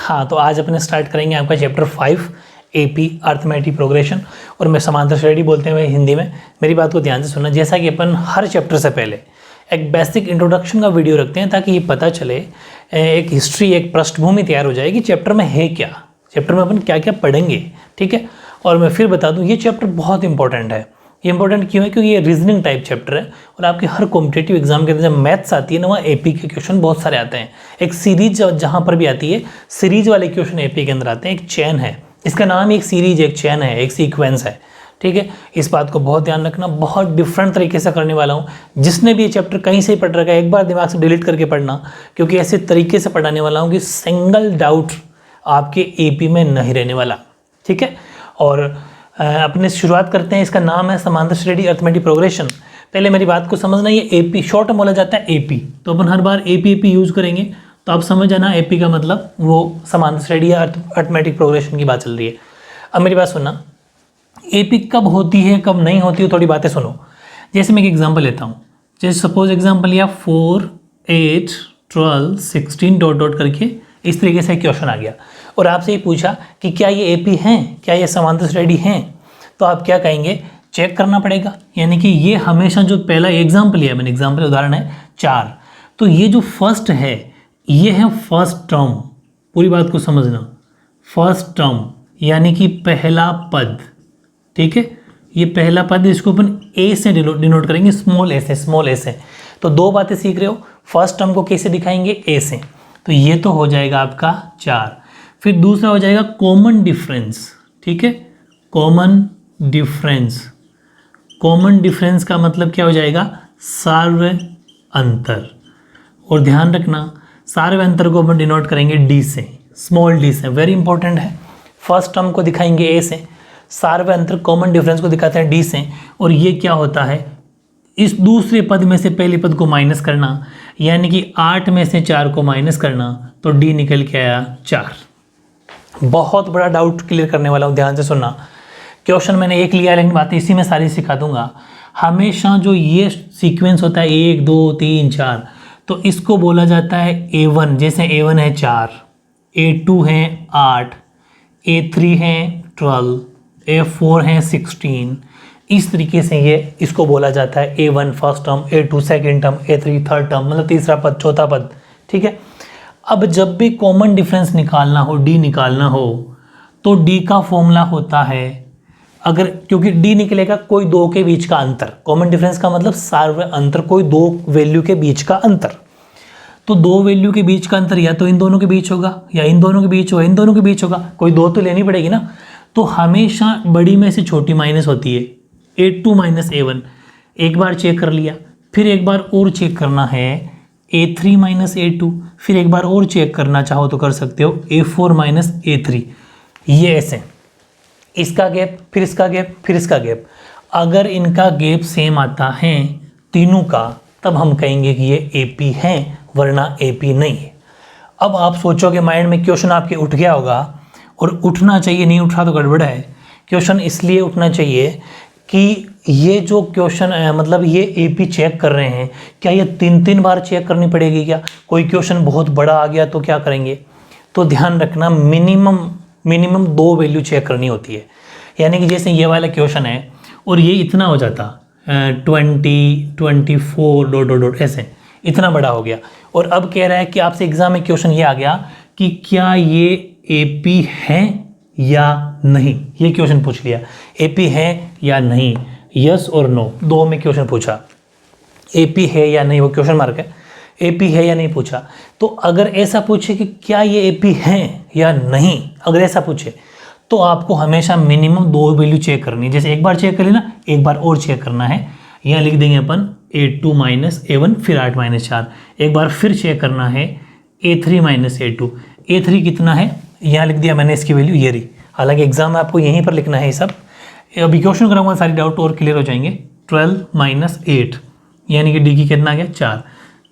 हाँ, तो आज अपने स्टार्ट करेंगे आपका चैप्टर 5 एपी अर्थमेटिक प्रोग्रेशन, और मैं समांतर श्रेणी बोलते हैं हिंदी में। मेरी बात को ध्यान से सुनना। जैसा कि अपन हर चैप्टर से पहले एक बेसिक इंट्रोडक्शन का वीडियो रखते हैं ताकि ये पता चले, एक हिस्ट्री, एक पृष्ठभूमि तैयार हो जाए कि चैप्टर में है क्या, चैप्टर में अपन क्या क्या पढ़ेंगे। ठीक है, और मैं फिर बता दूँ ये चैप्टर बहुत इंपॉर्टेंट है। ये इंपॉर्टेंट क्यों है? क्योंकि ये रीजनिंग टाइप चैप्टर है और आपके हर कॉम्पिटेटिव एग्जाम के अंदर जब मैथ्स आती है ना, वहाँ एपी के क्वेश्चन बहुत सारे आते हैं। एक सीरीज जहाँ पर भी आती है, सीरीज वाले क्वेश्चन एपी के अंदर आते हैं। एक चैन है, इसका नाम ही एक सीरीज, एक चैन है, एक सीक्वेंस है। ठीक है, इस बात को बहुत ध्यान रखना। बहुत डिफरेंट तरीके से करने वाला हूँ। जिसने भी ये चैप्टर कहीं से पढ़ रखा है, एक बार दिमाग से डिलीट करके पढ़ना, क्योंकि ऐसे तरीके से पढ़ाने वाला हूँ कि सिंगल डाउट आपके एपी में नहीं रहने वाला। ठीक है, और अपने शुरुआत करते हैं। इसका नाम है समांतर श्रेणी अर्थमेटिक प्रोग्रेशन। पहले मेरी बात को समझना, ये एपी शॉर्ट में बोला जाता है एपी, तो अपन हर बार एपी यूज करेंगे। तो आप समझ जाना एपी का मतलब वो समांतर श्रेणी या अर्थमेटिक प्रोग्रेशन की बात चल रही है। अब मेरी बात सुनना, एपी कब होती है कब नहीं होती है, थोड़ी बातें सुनो। जैसे मैं एक एग्जाम्पल लेता हूँ, जैसे सपोज एग्जाम्पल लिया 4, 8, 12, 16 डॉट डॉट करके इस तरीके से क्वेश्चन आ गया और आपसे ये पूछा कि क्या ये एपी हैं, क्या ये समांतर श्रेणी हैं, तो आप क्या कहेंगे? चेक करना पड़ेगा। यानी कि ये हमेशा जो पहला एग्जाम्पल लिया मैंने, एग्जाम्पल उदाहरण है 4, तो ये जो फर्स्ट है ये है फर्स्ट टर्म। पूरी बात को समझना, फर्स्ट टर्म यानी कि पहला पद। ठीक है, ये पहला पद, इसको अपन ए से डिनोट करेंगे, स्मॉल ए से, स्मॉल ए से। तो दो बातें सीख रहे हो, फर्स्ट टर्म को कैसे दिखाएंगे? ए से। तो ये तो हो जाएगा आपका 4। फिर दूसरा हो जाएगा कॉमन डिफरेंस। ठीक है, कॉमन डिफरेंस। कॉमन डिफरेंस का मतलब क्या हो जाएगा? सार्व अंतर। और ध्यान रखना, सार्व अंतर को अपन डिनोट करेंगे डी से, स्मॉल डी से। वेरी इंपॉर्टेंट है। फर्स्ट टर्म को दिखाएंगे ए से, सार्व अंतर कॉमन डिफरेंस को दिखाते हैं डी से। और ये क्या होता है? इस दूसरे पद में से पहले पद को माइनस करना, यानी कि 8 में से 4 को माइनस करना, तो डी निकल के आया 4। बहुत बड़ा डाउट क्लियर करने वाला हूँ, ध्यान से सुनना। क्वेश्चन मैंने एक लिया, लेकिन बातें इसी में सारी सिखा दूंगा। हमेशा जो ये सीक्वेंस होता है 1, 2, 3, 4, तो इसको बोला जाता है A1। जैसे A1 है 4, A2 है 8, A3 है 12, A4 है 16। इस तरीके से ये इसको बोला जाता है A1 first term, A2 second term, A3 third term, मतलब तीसरा पद, चौथा पद। ठीक है, अब जब भी कॉमन डिफरेंस निकालना हो, डी निकालना हो, तो डी का फॉर्मूला होता है, अगर क्योंकि डी निकलेगा कोई दो के बीच का अंतर। कॉमन डिफरेंस का मतलब सार्व अंतर, कोई दो वैल्यू के बीच का अंतर। तो दो वैल्यू के बीच का अंतर या तो इन दोनों के बीच होगा, या इन दोनों के बीच होगा, इन दोनों के बीच होगा, कोई दो तो लेनी पड़ेगी ना। तो हमेशा बड़ी में से छोटी माइनस होती है। A2 माइनस A1 एक बार चेक कर लिया, फिर एक बार और चेक करना है A3 माइनस A2, फिर एक बार और चेक करना चाहो तो कर सकते हो A4 माइनस A3। ये ऐसे, इसका गैप, फिर इसका गैप, फिर इसका गैप। अगर इनका गैप सेम आता है तीनों का, तब हम कहेंगे कि ये AP है, वरना AP नहीं है। अब आप सोचोगे माइंड में क्वेश्चन आपके उठ गया होगा, और उठना चाहिए, नहीं उठा तो गड़बड़ है। क्वेश्चन इसलिए उठना चाहिए कि ये जो क्वेश्चन मतलब ये एपी चेक कर रहे हैं, क्या ये 3 बार चेक करनी पड़ेगी? क्या कोई क्वेश्चन बहुत बड़ा आ गया तो क्या करेंगे? तो ध्यान रखना, मिनिमम 2 वैल्यू चेक करनी होती है। यानी कि जैसे ये वाला क्वेश्चन है और ये इतना हो जाता 20, 24 डॉट डॉट डॉट, ऐसे इतना बड़ा हो गया। और अब कह रहा है कि आपसे एग्जाम में क्वेश्चन ये आ गया कि क्या ये एपी है या नहीं। ये क्वेश्चन पूछ लिया, एपी है या नहीं, यस और नो, दो में क्वेश्चन पूछा। एपी है या नहीं, वो क्वेश्चन मार्क है, एपी है या नहीं पूछा। तो अगर ऐसा पूछे कि क्या ये एपी है या नहीं, अगर ऐसा पूछे, तो आपको हमेशा मिनिमम 2 वैल्यू चेक करनी है। जैसे एक बार चेक कर लेना, एक बार और चेक करना है। यहाँ लिख देंगे अपन A2 माइनस A1, फिर 8 माइनस 4। एक बार फिर चेक करना है A3 माइनस A2। A3 कितना है, यहाँ लिख दिया मैंने इसकी वैल्यू, ये रही। हालांकि एग्जाम में आपको यहीं पर लिखना है ये सब। अभी क्वेश्चन कराऊंगा, सारी डाउट और क्लियर हो जाएंगे। 12 माइनस 8, यानी कि डी की कितना आ गया 4।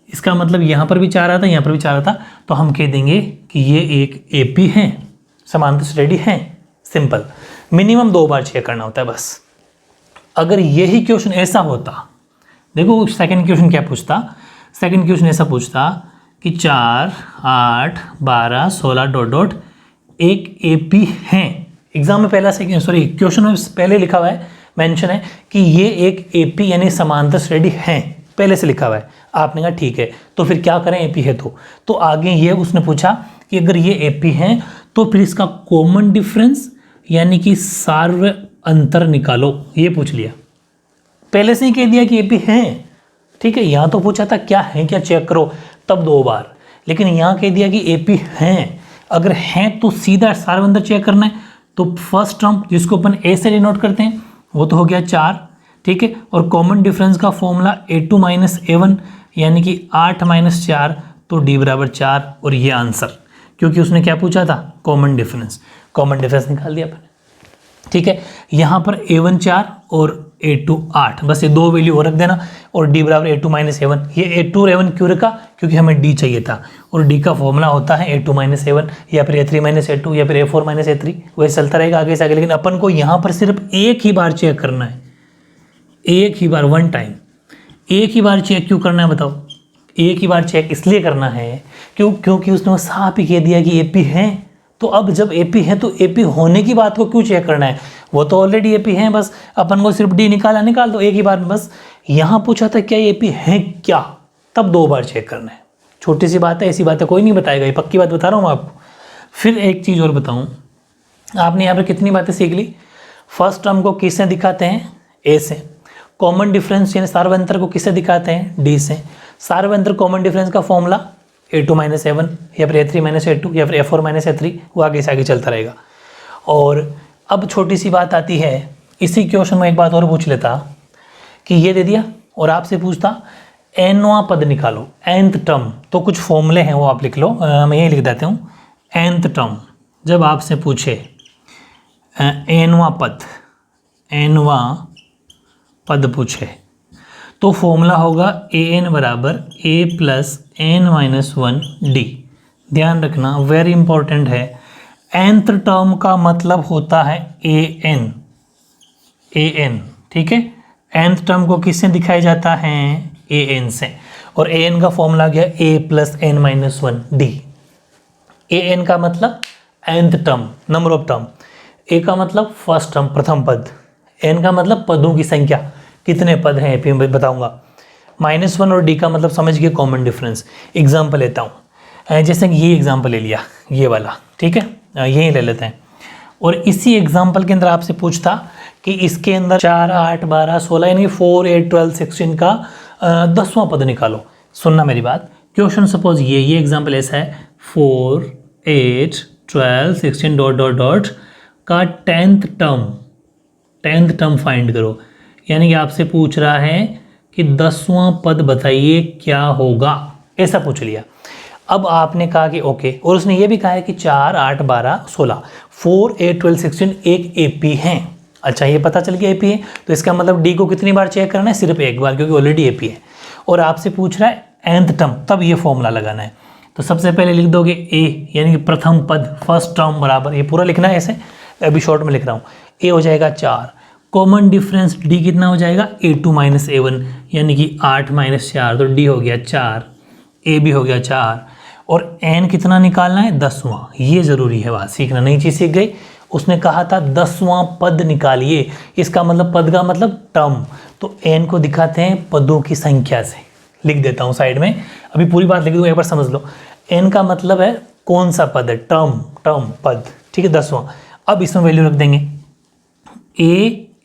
इसका मतलब यहाँ पर भी 4 आता, यहाँ पर भी 4 आता, तो हम कह देंगे कि ये एक एपी है, समांतर श्रेणी है। सिंपल, मिनिमम 2 बार चेक करना होता है बस। अगर यही क्वेश्चन ऐसा होता, देखो सेकंड क्वेश्चन क्या पूछता, सेकंड क्वेश्चन ऐसा पूछता कि 4, 8, 12, 16 डॉट डॉट एक AP हैं। एग्जाम में पहला से सॉरी क्वेश्चन में पहले लिखा हुआ है, मेंशन है कि ये एक AP यानी समांतर श्रेणी हैं, पहले से लिखा हुआ है। आपने कहा ठीक है, तो फिर क्या करें AP है तो आगे ये उसने पूछा कि अगर ये AP हैं तो फिर इसका कॉमन डिफरेंस यानी कि सार्व अंतर निकालो, ये पूछ लिया। पहले से ही कह दिया कि AP हैं, ठीक है। यहाँ तो पूछा था क्या है क्या चेक करो, तब 2 बार, लेकिन यहाँ कह दिया कि AP हैं। अगर हैं तो सीधा सार्व अंतर चेक करना है, तो फर्स्ट टर्म जिसको अपन A से डिनोट करते हैं वो तो हो गया 4, ठीक है। और कॉमन डिफरेंस का फॉर्मूला A2 माइनस A1 यानी कि 8 माइनस 4 तो D बराबर 4, और ये आंसर, क्योंकि उसने क्या पूछा था, कॉमन डिफरेंस निकाल दिया अपन, ठीक है। यहाँ पर A1 4 और A2 8, बस ये 2 वैल्यू और रख देना, और D बराबर A2 माइनस A1। ये A2 और A1 क्यों रखा, क्योंकि हमें D चाहिए था, और D का फॉर्मूला होता है A2 माइनस A1 या फिर A3 माइनस A2 या फिर A4 माइनस A3, वैसे चलता रहेगा आगे से आगे। लेकिन अपन को यहाँ पर सिर्फ एक ही बार चेक करना है, एक ही बार, 1 टाइम। एक ही बार चेक क्यों करना है बताओ? एक ही बार चेक इसलिए करना है क्योंकि उसने साफ ही कह दिया कि AP है, तो अब जब AP है तो AP होने की बात को क्यों चेक करना है, वो तो ऑलरेडी AP है, बस अपन को सिर्फ D निकाल दो एक ही बार में बस। यहाँ पूछा था क्या AP है क्या, तब 2 बार चेक करना है। छोटी सी बात है, ऐसी बात है कोई नहीं बताएगा, ये पक्की बात बता रहा हूँ मैं आपको। फिर एक चीज़ और बताऊँ, आपने यहाँ पर कितनी बातें सीख ली। फर्स्ट टर्म को किससे दिखाते हैं, A से। कॉमन डिफरेंस यानी सार्वंतर को किससे दिखाते हैं, D से। सार्वंतर कॉमन डिफरेंस का फॉर्मूला A2 माइनस A1 या फिर A3 माइनस A2 या फिर A4 माइनस A3, वो आगे से आगे चलता रहेगा। और अब छोटी सी बात आती है, इसी क्वेश्चन में एक बात और पूछ लेता कि ये दे दिया और आपसे पूछता nवां पद निकालो, nth टर्म, तो कुछ फॉर्मूले हैं वो आप लिख लो, मैं यही लिख देता हूँ। nth टर्म जब आपसे पूछे nवां पद पूछे तो फॉर्मूला होगा an बराबर a plus n minus 1d। ध्यान रखना, वेरी इंपॉर्टेंट है, nth टर्म का मतलब होता है an, ठीक है। nth टर्म को किससे दिखाया जाता है, an से, और an का फॉर्मूला गया a plus n minus 1d। an का मतलब nth term, number of term, a का मतलब फर्स्ट टर्म, प्रथम पद, n का मतलब पदों की संख्या, कितने पद हैं फिर मैं बताऊंगा। -1 और d का मतलब समझ गए, कॉमन डिफरेंस। एग्जाम्पल लेता हूँ, जैसे कि ये एग्जाम्पल ले लिया, ये वाला, ठीक है, यही ले लेते हैं। और इसी एग्जाम्पल के अंदर आपसे पूछता कि इसके अंदर 4, 8, 12, 16 यानी 4, 8, 12, 16 का 10वां पद निकालो। सुनना मेरी बात, क्वेश्चन सपोज ये एग्जाम्पल ऐसा है, 4, 8, 12, 16 डॉट डॉट डॉट का 10th टर्म फाइंड करो, यानी कि आपसे पूछ रहा है कि 10वां पद बताइए क्या होगा, ऐसा पूछ लिया। अब आपने कहा कि ओके, और उसने ये भी कहा है कि 4, 8, 12, 16, 4, 8, 12, 16 एक AP हैं। अच्छा, ये पता चल गया AP है, तो इसका मतलब D को कितनी बार चेक करना है, सिर्फ एक बार, क्योंकि ऑलरेडी AP है। और आपसे पूछ रहा है nth टर्म, तब ये फॉर्मूला लगाना है। तो सबसे पहले लिख दोगे A यानी कि प्रथम पद, फर्स्ट टर्म बराबर, ये पूरा लिखना है ऐसे, अभी शॉर्ट में लिख रहा हूँ। A हो जाएगा 4, कॉमन डिफरेंस D कितना हो जाएगा, A2 माइनस A1 यानी कि 8 माइनस 4, तो D हो गया 4, A भी हो गया 4, और n कितना निकालना है, 10वां। ये ज़रूरी है बात सीखना, नई चीज़ सीख गई। उसने कहा था 10वां पद निकालिए, इसका मतलब पद का मतलब टर्म, तो n को दिखाते हैं पदों की संख्या से। लिख देता हूँ साइड में, अभी पूरी बात लिख दूँ, एक बार समझ लो। n का मतलब है कौन सा पद है, टर्म पद, ठीक है, 10वां। अब इसमें वैल्यू रख देंगे,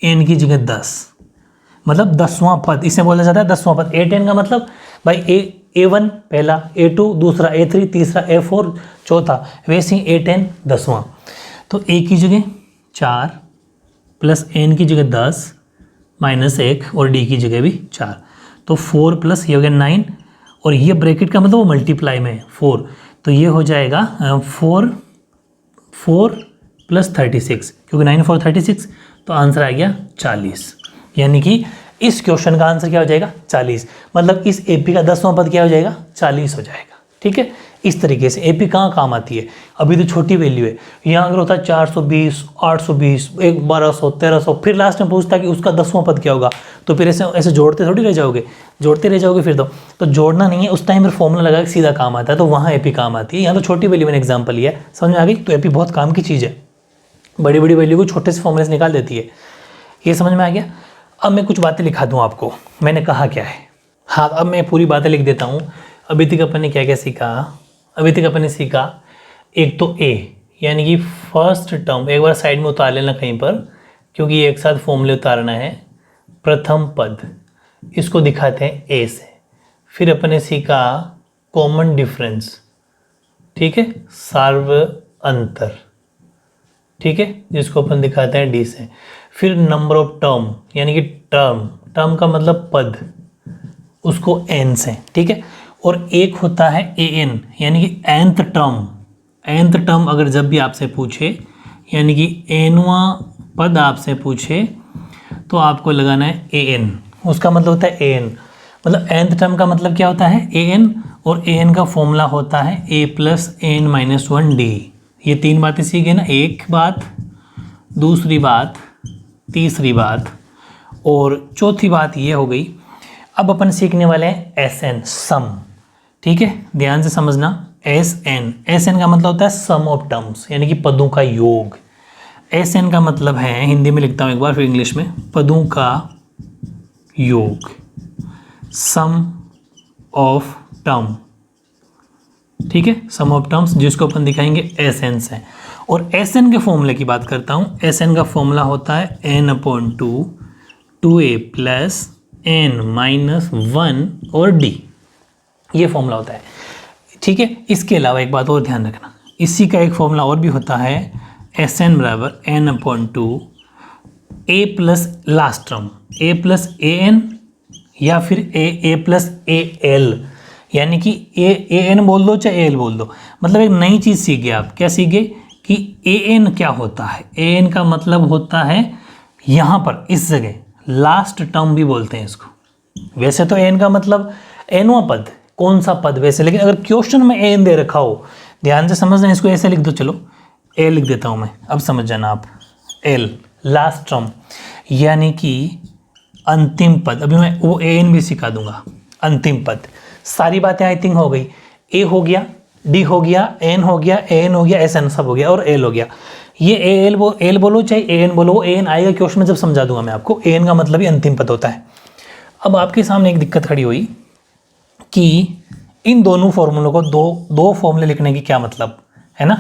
n की जगह 10, मतलब 10वां पद, इसे बोला जाता है 10वां पद। A10 का मतलब भाई A1 पहला, A2 दूसरा, A3 तीसरा, A4 चौथा, वैसे ही A10 10वां। तो A की जगह 4 प्लस n की जगह 10 माइनस 1 और D की जगह भी 4, तो 4 प्लस ये हो गया 9, और ये ब्रैकेट का मतलब वो मल्टीप्लाई में 4, तो ये हो जाएगा 4 प्लस 36, क्योंकि 9 4 36, तो आंसर आ गया 40। यानी कि इस क्वेश्चन का आंसर क्या हो जाएगा, 40। मतलब इस AP का 10वां पद क्या हो जाएगा, 40 हो जाएगा, ठीक है। इस तरीके से एपी कहाँ काम आती है, अभी तो छोटी वैल्यू है, यहाँ अगर होता है 420, 820, 1200, 1300, फिर लास्ट में पूछता है कि उसका 10वां पद क्या होगा, तो फिर ऐसे ऐसे जोड़ते थोड़ी रह जाओगे, जोड़ते रह जाओगे फिर तो जोड़ना नहीं है, उस टाइम पर फॉर्मूला लगा के सीधा काम आता है, तो वहाँ एपी काम आती है। यहाँ तो छोटी वैल्यू मैंने एग्जाम्पल लिया है, समझ में आ गई। तो एपी बहुत काम की चीज़ है, बड़ी बड़ी वैल्यू को छोटे से फॉर्मूले से निकाल देती है, ये समझ में आ गया। अब मैं कुछ बातें लिखा दूँ आपको, मैंने कहा क्या है। हाँ, अब मैं पूरी बातें लिख देता हूँ। अभी तक अपन ने क्या क्या सीखा, अभी तक अपन ने सीखा एक तो ए यानी कि फर्स्ट टर्म, एक बार साइड में उतार लेना कहीं पर, क्योंकि एक साथ फॉर्मूले उतारना है। प्रथम पद, इसको दिखाते हैं ए से। फिर अपन ने सीखा कॉमन डिफरेंस, ठीक है, सार्व अंतर, ठीक है, जिसको अपन दिखाते हैं डी से। फिर नंबर ऑफ टर्म यानी कि टर्म का मतलब पद, उसको एन से, ठीक है। और एक होता है ए एन यानी कि nth टर्म अगर जब भी आपसे पूछे यानी कि nवां पद आपसे पूछे तो आपको लगाना है ए एन, उसका मतलब होता है ए एन, मतलब nth टर्म का मतलब क्या होता है ए एन, और ए एन का फॉर्मूला होता है a + n - 1d। ये तीन बातें सीखे ना, एक बात, दूसरी बात, तीसरी बात, और चौथी बात ये हो गई। अब अपन सीखने वाले हैं एस एन, सम, ठीक है, ध्यान से समझना। एस एन का मतलब होता है सम ऑफ टर्म्स यानी कि पदों का योग। एस एन का मतलब है, हिंदी में लिखता हूँ एक बार फिर इंग्लिश में, पदों का योग, सम ऑफ टर्म, ठीक है, सम ऑफ टर्म्स, जिसको अपन दिखाएंगे एस एन से। और एस एन के फॉर्मूले की बात करता हूँ। एस एन का फॉर्मूला होता है n/2 2a + n - 1 और d, ये फॉर्मूला होता है, ठीक है। इसके अलावा एक बात और ध्यान रखना, इसी का एक फॉर्मूला और भी होता है, Sn = n/2 a + last term a + an या फिर a + al, यानी कि an बोल दो चाहे al बोल दो, मतलब एक नई चीज़ सीख गए आप। क्या सीख गए कि an क्या होता है। an का मतलब होता है यहाँ पर इस जगह लास्ट टर्म भी बोलते हैं इसको। वैसे तो an का मतलब nवां पद, कौन सा पद वैसे, लेकिन अगर क्वेश्चन में एन दे रखा हो, ध्यान से समझना, इसको ऐसे लिख दो, चलो ए लिख देता हूँ मैं, अब समझ जाना आप। एल लास्ट टर्म यानी कि अंतिम पद, अभी मैं वो ए एन भी सिखा दूंगा, अंतिम पद। सारी बातें आई थिंक हो गई, ए हो गया, डी हो गया, एन हो गया, ए एन हो गया, एस एन सब हो गया, और एल हो गया। ये एल बोलो चाहे ए एन बोलो, ए एन आएगा क्वेश्चन में जब समझा दूंगा मैं आपको। ए एन का मतलब ही अंतिम पद होता है। अब आपके सामने एक दिक्कत खड़ी हुई कि इन दोनों फॉर्मूलों को दो फॉर्मूले लिखने की क्या मतलब है ना,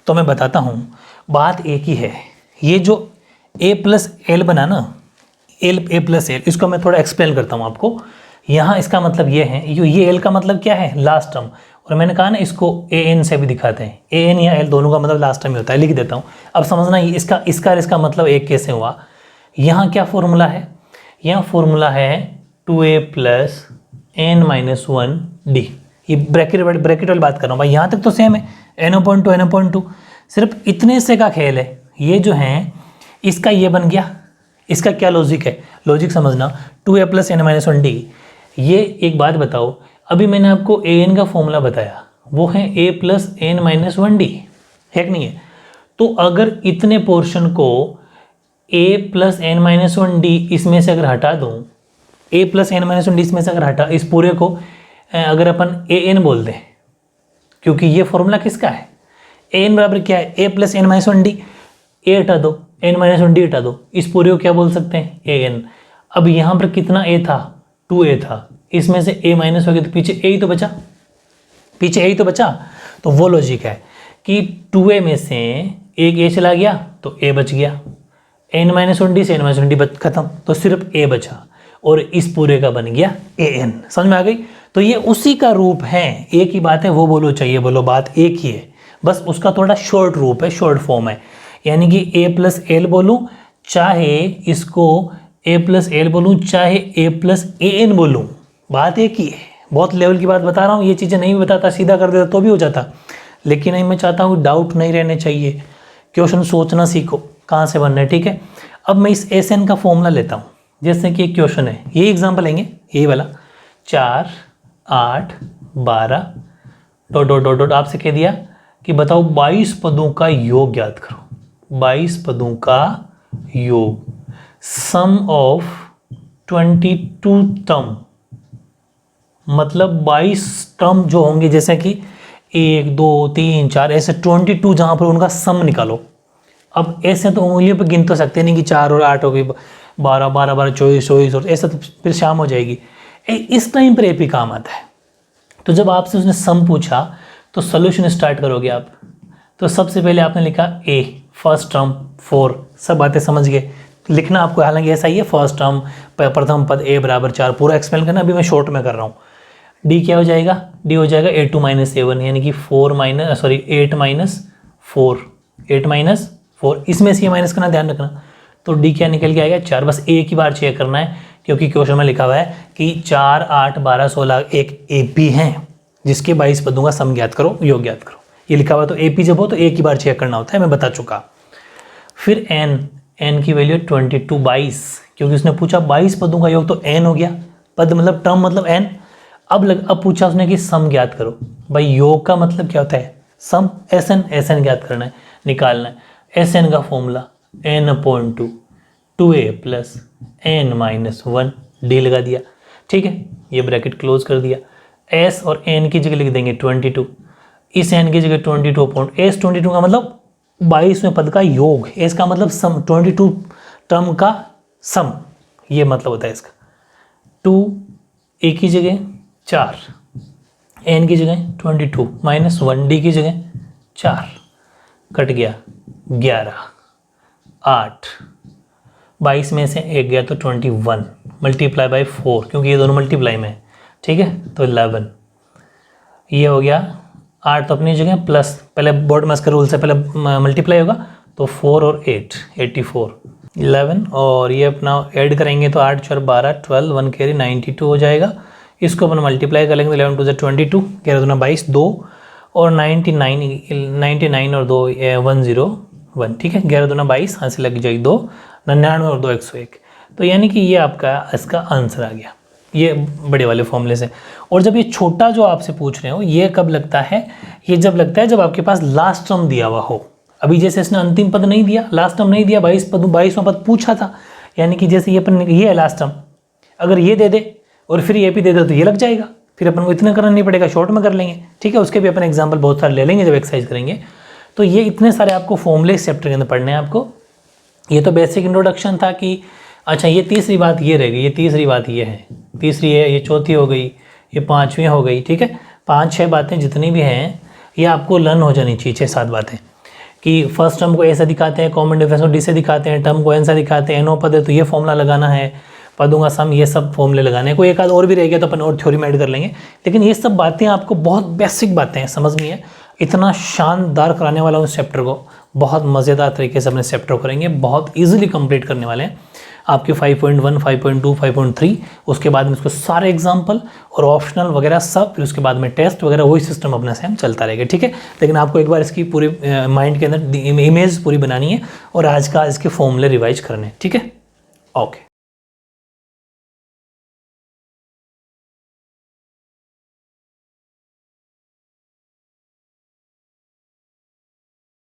तो मैं बताता हूँ। बात एक ही है, ये जो a + l बना ना, a + l, इसको मैं थोड़ा एक्सप्लेन करता हूँ आपको। यहाँ इसका मतलब ये है, ये l का मतलब क्या है, लास्ट टर्म, और मैंने कहा ना इसको a n से भी दिखाते हैं, a n या l दोनों का मतलब लास्ट टर्म ही होता है। लिख देता हूँ, अब समझना इसका मतलब एक कैसे हुआ। यहाँ क्या फॉर्मूला है, यहाँ फॉर्मूला है 2a + n - 1d, ये ब्रैकेट वाली बात कर रहा हूँ भाई, यहाँ तक तो सेम है, n/2 सिर्फ इतने से का खेल है। ये जो है इसका ये बन गया, इसका क्या लॉजिक है, लॉजिक समझना। 2a + n - 1d, ये एक बात बताओ, अभी मैंने आपको an का फॉर्मूला बताया, वो है a + n - 1d, है कि नहीं है। तो अगर इतने पोर्शन को a + n - 1d इसमें से अगर हटा दूँ, a + n - 1d इसमें से अगर हटा, इस पूरे को अगर अपन an बोल दें, क्योंकि ये फॉर्मूला किसका है, an बराबर क्या है, a + n - 1d, a हटा दो, n - 1d हटा दो, इस पूरे को क्या बोल सकते हैं, an। अब यहाँ पर कितना a था, 2a था, इसमें से a माइनस हो गया तो पीछे a ही तो बचा, तो वो लॉजिक है कि 2a में से एक a चला गया तो a बच गया, n - 1d से n - 1d खत्म, तो सिर्फ a बचा, और इस पूरे का बन गया an। समझ में आ गई। तो ये उसी का रूप है, एक ही बात है, वो बोलो चाहिए बोलो, बात एक ही है, बस उसका थोड़ा शॉर्ट रूप है, शॉर्ट फॉर्म है। यानी कि a + l बोलूँ, चाहे इसको a + l बोलूँ, चाहे a + an बोलूँ, बात एक ही है। बहुत लेवल की बात बता रहा हूँ, ये चीज़ें नहीं बताता, सीधा कर देता तो भी हो जाता, लेकिन नहीं, मैं चाहता हूँ डाउट नहीं रहने चाहिए, क्वेश्चन सोचना सीखो कहाँ से बनना है, ठीक है। अब मैं इस SN का फॉर्मूला लेता हूँ, जैसे कि एक क्वेश्चन है, यही एग्जाम्पल लेंगे, यही वाला, 4 8 12 डॉट डॉट डॉट डॉट आपसे कह दिया कि बताओ 22 पदों का योग ज्ञात करो, 22 पदों का योग, सम ऑफ 22 टर्म, मतलब 22 टर्म जो होंगे, जैसे कि 1 2 3 4 ऐसे 22 जहाँ पर उनका सम निकालो। अब ऐसे तो उंगलियों पे गिन तो सकते नहीं कि 4 और 8 हो गई, 12 12 12 24 24 और ऐसा तो फिर शाम हो जाएगी। इस टाइम पर एपी काम आता है। तो जब आपसे उसने सम पूछा तो सोल्यूशन स्टार्ट करोगे आप। तो सबसे पहले आपने लिखा ए, फर्स्ट टर्म 4, सब बातें समझ गए। लिखना आपको हालांकि ऐसा ही है, फर्स्ट टर्म प्रथम पद ए बराबर 4, पूरा एक्सप्लेन करना, अभी मैं शॉर्ट में कर रहा हूँ। डी क्या हो जाएगा, डी हो जाएगा A2 - A1, यानी कि 8 माइनस 4, इसमें से ये माइनस करना, ध्यान रखना। तो डी क्या निकल के आएगा 4, बस एक ही बार चेक करना है क्योंकि क्वेश्चन में लिखा हुआ है कि 4 8 12 16 एक एपी हैं जिसके 22 पदों का सम ज्ञात करो, योग ज्ञात करो। ये लिखा हुआ, तो एपी जब हो तो एक ही बार चेक करना होता है, मैं बता चुका। फिर एन की वैल्यू 22, 22, क्योंकि उसने पूछा 22 पदों का योग, तो एन हो गया, पद मतलब टर्म मतलब एन। अब पूछा उसने कि सम ज्ञात करो। भाई योग का मतलब क्या होता है, सम, एसएन ज्ञात करना है, निकालना है। एसएन का formula n/2, 2a + n-1, D लगा दिया, ठीक है, ये ब्रैकेट क्लोज कर दिया। एस और एन की जगह लिख देंगे 22, इस एन की जगह 22 एस 22 का मतलब 22वें पद का योग, एस का मतलब सम, 22 टर्म का सम, ये मतलब होता है इसका। 2 ए की जगह 4, एन की जगह 22 - 1, डी की जगह 4, कट गया 11, 8, 22 में से एक गया तो 21, मल्टीप्लाई बाई 4, क्योंकि ये दोनों मल्टीप्लाई में है, ठीक है, तो 11, ये हो गया 8 तो अपनी जगह, प्लस पहले बोर्ड मास का रूल से पहले मल्टीप्लाई होगा, तो 4 और 8 84, 11, और ये अपना ऐड करेंगे तो 8 4 12 12, 1 कैरी 92 हो जाएगा। इसको अपन मल्टीप्लाई कर लेंगे, 11 2 22, 11 दूना 22, 2 और 99 और 2 101, ठीक है, 11 दूना 22, यहाँ से लग जाएगी 2, 99 और 2 101। तो यानी कि ये आपका इसका आंसर आ गया, ये बड़े वाले फॉर्मूले से। और जब ये छोटा जो आपसे पूछ रहे हो, ये कब लगता है, ये जब लगता है जब आपके पास लास्ट टर्म दिया हुआ हो। अभी जैसे इसने अंतिम पद नहीं दिया, लास्ट टर्म नहीं दिया, 22वां पद पूछा था, यानी कि जैसे ये है लास्ट टर्म, अगर ये दे दे और फिर ये भी दे दे तो ये लग जाएगा, फिर अपन को इतना करना नहीं पड़ेगा, शॉर्ट में कर लेंगे, ठीक है। उसके भी अपन एग्जाम्पल बहुत सारे ले लेंगे जब एक्सरसाइज करेंगे। तो ये इतने सारे आपको फॉर्मूले इस चैप्टर के अंदर पढ़ने हैं आपको। ये तो बेसिक इंट्रोडक्शन था कि अच्छा ये तीसरी बात ये रहेगी, ये तीसरी बात ये है, तीसरी है, ये चौथी हो गई, ये पाँचवीं हो गई, ठीक है। 5-6 बातें जितनी भी हैं ये आपको लर्न हो जानी चाहिए, 6-7 बातें, कि फर्स्ट टर्म को ऐसे दिखाते हैं, कॉमन डिफरेंस को डी से दिखाते हैं, टर्म को एन से दिखाते हैं, एनो पद है तो ये फॉर्मूला लगाना है, पदों का सम, ये सब फॉर्मूले लगाने हैं। कोई एक आध और भी रह गया तो अपन और थ्योरी में ऐड कर लेंगे, लेकिन ये सब बातें आपको बहुत बेसिक बातें हैं, समझ में है। इतना शानदार कराने वाला हूँ इस चैप्टर को, बहुत मज़ेदार तरीके से अपने चैप्टर करेंगे, बहुत ईजिली कंप्लीट करने वाले हैं आपके 5.1, 5.2, 5.3, उसके बाद में उसको सारे एग्जाम्पल और ऑप्शनल वगैरह सब, फिर उसके बाद में टेस्ट वगैरह, वही सिस्टम अपने से हम चलता रहेगा, ठीक है। लेकिन आपको एक बार इसकी पूरी माइंड के अंदर इमेज पूरी बनानी है और आज का इसके फॉर्मूले रिवाइज करने हैं, ठीक है। ओके।